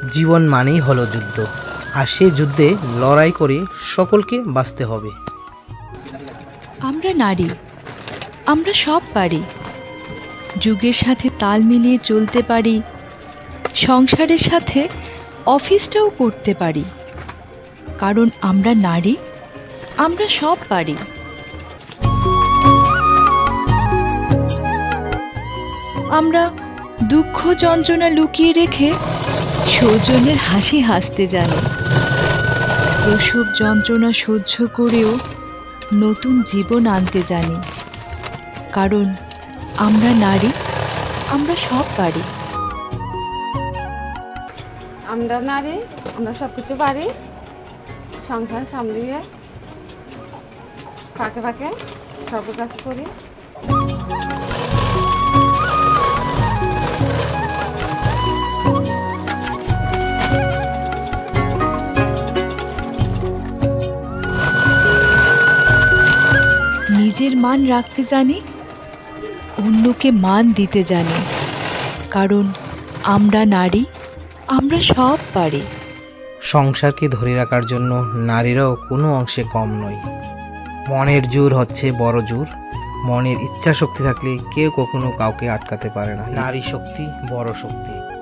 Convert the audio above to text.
জীবন মানেই হলো যুদ্ধ, আর সেই যুদ্ধে লড়াই করে সকলকে বাঁচতে হবে। আমরা নারী, আমরা সব পারি। যুগের সাথে তাল মিলিয়ে চলতে পারি, সংসারের সাথে অফিসটাও করতে পারি। কারণ আমরা নারী, আমরা সব পারি। আমরা দুঃখ যন্ত্রণা লুকিয়ে রেখে সৌজন্যের হাসি হাসতে জানি। প্রসব যন্ত্রণা সহ্য করেও নতুন জীবন আনতে জানি। কারণ আমরা নারী, আমরা সব পারি। আমরা নারী, আমরা সব কিছু পারি। সংসার সামলিয়ে ফাঁকে ফাঁকে সব কাজ করি। নিজের মান রাখতে জানি, অন্যকে মান দিতে জানি। কারণ আমরা নারী, আমরা সব পারি। সংসারকে ধরে রাখার জন্য নারীরাও কোনো অংশে কম নয়। মনের জোর হচ্ছে বড় জোর। মনের ইচ্ছা শক্তি থাকলে কেউ কখনো কাউকে আটকাতে পারে না। নারী শক্তি বড় শক্তি।